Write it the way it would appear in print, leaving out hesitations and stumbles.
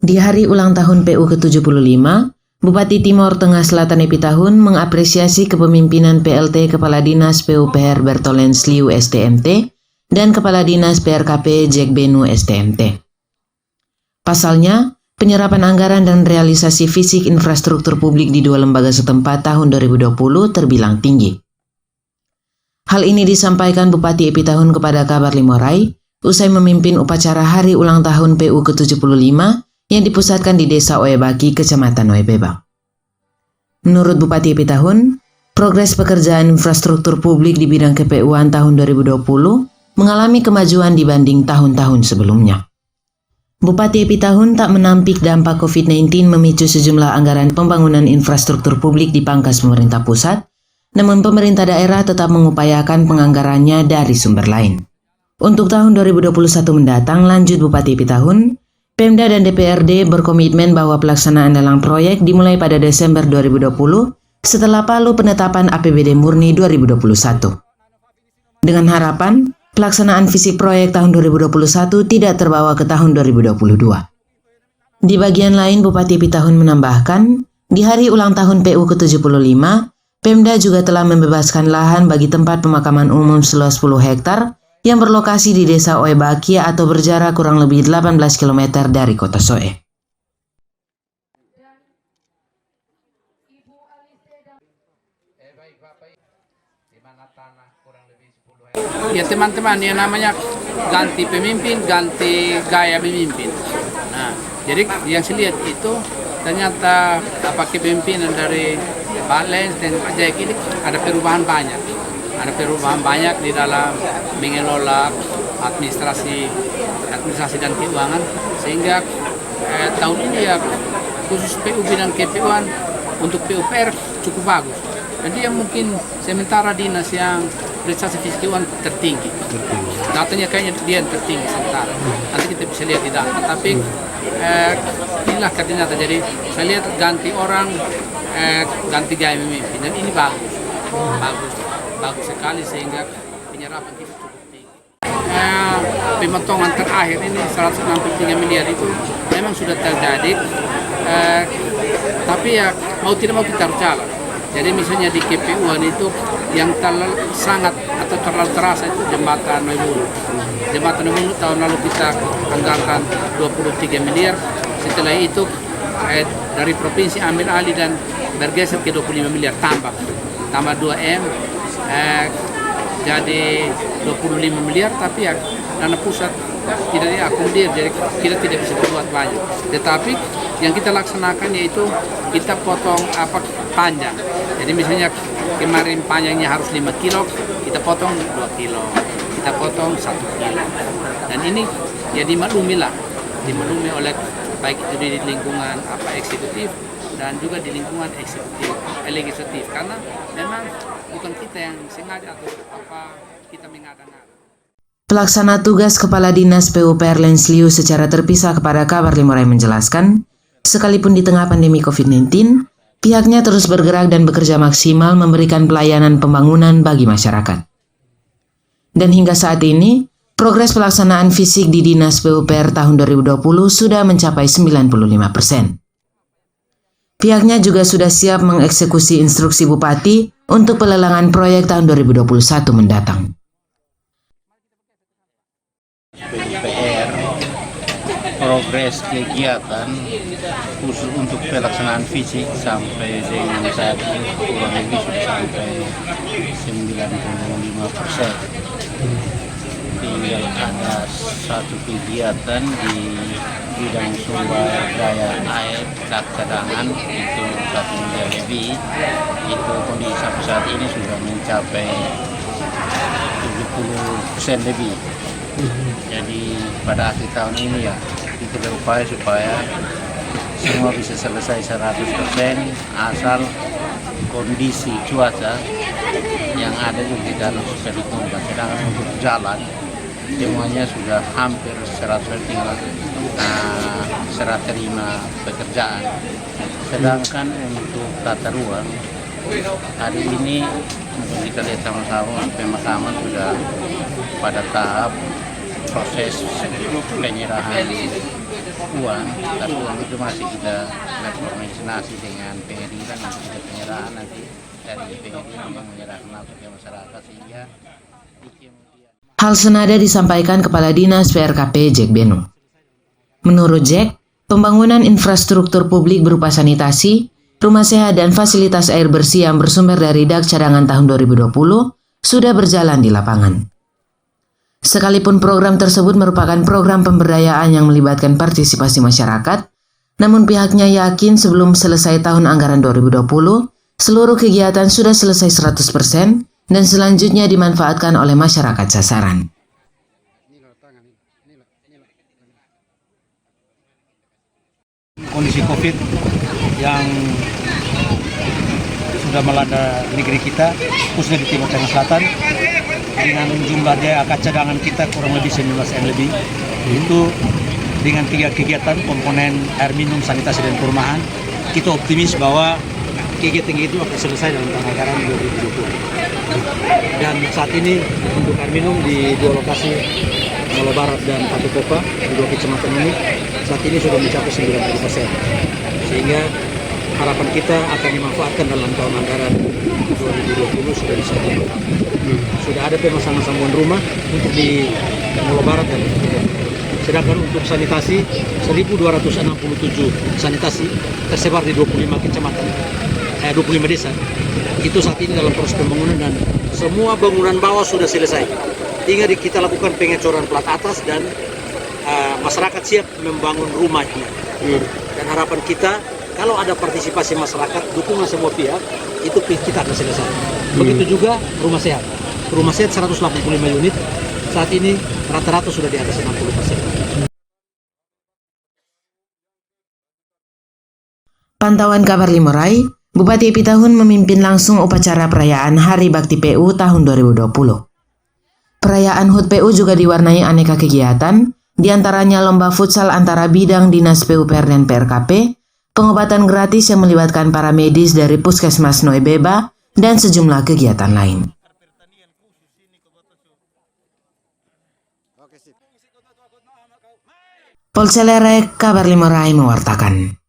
Di hari ulang tahun PU ke-75, Bupati Timor Tengah Selatan Epitahun mengapresiasi kepemimpinan PLT Kepala Dinas PUPR Bertolens Liu STMT dan Kepala Dinas PRKP Jack Benu STMT. Pasalnya, penyerapan anggaran dan realisasi fisik infrastruktur publik di dua lembaga setempat tahun 2020 terbilang tinggi. Hal ini disampaikan Bupati Epitahun kepada Kabar Limorai usai memimpin upacara hari ulang tahun PU ke-75 yang dipusatkan di Desa Oebaki, Kecamatan Oebebak. Menurut Bupati Epitahun, progres pekerjaan infrastruktur publik di bidang KPU-an tahun 2020 mengalami kemajuan dibanding tahun-tahun sebelumnya. Bupati Epitahun tak menampik dampak COVID-19 memicu sejumlah anggaran pembangunan infrastruktur publik dipangkas pemerintah pusat, namun pemerintah daerah tetap mengupayakan penganggarannya dari sumber lain. Untuk tahun 2021 mendatang, lanjut Bupati Epitahun, Pemda dan DPRD berkomitmen bahwa pelaksanaan lelang proyek dimulai pada Desember 2020 setelah palu penetapan APBD murni 2021. Dengan harapan, pelaksanaan visi proyek tahun 2021 tidak terbawa ke tahun 2022. Di bagian lain, Bupati Epitahun menambahkan, di hari ulang tahun PU ke-75, Pemda juga telah membebaskan lahan bagi tempat pemakaman umum seluas 10 hektar yang berlokasi di Desa Oebaki atau berjarak kurang lebih 18 km dari kota Soe. Ya teman-teman, yang namanya ganti pemimpin, ganti gaya pemimpin. Nah, jadi yang saya lihat itu ternyata kepemimpinan dari Pak Lens dan Pak Jack ini ada perubahan banyak. Ada perubahan banyak di dalam mengelola administrasi dan keuangan, sehingga tahun ini ya khusus PU bidang KPU-an untuk PUPR cukup bagus. Jadi yang mungkin sementara dinas yang prestasi fisik keuangan tertinggi. Datanya kayaknya dia yang tertinggi sementara. Nanti kita bisa lihat di data. Tapi inilah ternyata. Jadi saya lihat ganti orang, ganti gaya memimpin, dan ini bagus sekali sehingga penyerapan kita cukup tinggi. Pemotongan terakhir ini 163 miliar itu memang sudah terjadi, tapi ya mau tidak mau kita harus jalan. Jadi misalnya di KPU-an itu yang sangat atau terlalu terasa itu jembatan Noibulu. Jembatan Noibulu tahun lalu kita anggarkan 23 miliar, setelah itu dari provinsi ambil alih dan bergeser ke 25 miliar tambah 2M. Jadi 25 miliar, tapi ya dana pusat tidak diakomodir, jadi kita tidak bisa berbuat banyak. Tetapi yang kita laksanakan yaitu kita potong panjang. Jadi misalnya kemarin panjangnya harus 5 kilo, kita potong 2 kilo, kita potong 1 kilo. Dan ini ya dimaklumi oleh baik itu di lingkungan eksekutif dan juga di lingkungan legislatif, karena memang bukan kita yang sengaja atau kita mengada-ngada. Pelaksana tugas Kepala Dinas PUPR Lens Liu secara terpisah kepada Kabar Limorai menjelaskan, sekalipun di tengah pandemi COVID-19, pihaknya terus bergerak dan bekerja maksimal memberikan pelayanan pembangunan bagi masyarakat. Dan hingga saat ini, progres pelaksanaan fisik di Dinas PUPR tahun 2020 sudah mencapai 95%. Pihaknya juga sudah siap mengeksekusi instruksi Bupati untuk pelelangan proyek tahun 2021 mendatang. PUPR progres kegiatan khusus untuk pelaksanaan fisik sampai dengan saat ini kurang lebih sudah sampai 95%. Tinggal ada satu kegiatan di bidang sumber daya air cadangan itu 1 miliar lebih. Itu kondisi sampai saat ini sudah mencapai 70% lebih. Jadi pada akhir tahun ini ya kita berupaya supaya semua bisa selesai 100% asal kondisi cuaca yang ada juga kita harus perhitungkan. Sedangkan untuk jalan semuanya sudah hampir 100%, tinggal serah terima pekerjaan. Sedangkan untuk tata ruang hari ini kita lihat sama-sama pemakaman sudah pada tahap proses penyerahan uang, tapi uang itu masih kita berkoordinasi dengan pengadilan untuk kita penyerahan nanti dari pengadilan yang menyerahkan langsung ke masyarakat sehingga kemudian. Hal senada disampaikan Kepala Dinas PRKP Jack Beno. Menurut Jack, pembangunan infrastruktur publik berupa sanitasi, rumah sehat dan fasilitas air bersih yang bersumber dari DAK cadangan tahun 2020 sudah berjalan di lapangan. Sekalipun program tersebut merupakan program pemberdayaan yang melibatkan partisipasi masyarakat, namun pihaknya yakin sebelum selesai tahun anggaran 2020, seluruh kegiatan sudah selesai 100% dan selanjutnya dimanfaatkan oleh masyarakat sasaran. Kondisi COVID yang sudah melanda negeri kita, khususnya di Timur Tengah Selatan, dengan jumlah DAK cadangan kita kurang lebih 19 M lebih, itu dengan 3 kegiatan komponen air minum, sanitasi, dan perumahan, kita optimis bahwa kegiatan itu akan selesai dalam tahun anggaran 2020. Dan saat ini untuk air minum di 2 lokasi, Molo Barat dan Patu Kopa, di 2 kecamatan ini, saat ini sudah mencapai 90%. Sehingga harapan kita akan dimanfaatkan dalam tahun anggaran 2020 sudah bisa dilakukan. Sudah ada pemasangan sambungan rumah untuk di Molo Barat dan Patu Kopa. Sedangkan untuk sanitasi, 1.267 sanitasi tersebar di 25 kecamatan, 25 desa. Itu saat ini dalam proses pembangunan dan semua bangunan bawah sudah selesai. Tinggal kita lakukan pengecoran plat atas dan masyarakat siap membangun rumahnya. Dan harapan kita, kalau ada partisipasi masyarakat, dukungan semua pihak, itu kita akan selesai. Begitu juga rumah sehat. Rumah sehat 185 unit, saat ini rata-rata sudah di atas 60%. Pantauan kabar Limurai, Bupati Pitahun memimpin langsung upacara perayaan Hari Bakti PU tahun 2020. Perayaan HUT PU juga diwarnai aneka kegiatan, diantaranya lomba futsal antara bidang Dinas PUPR dan PRKP, pengobatan gratis yang melibatkan para medis dari Puskesmas Noebeba, dan sejumlah kegiatan lain. Polselere, kabar Limurai mewartakan.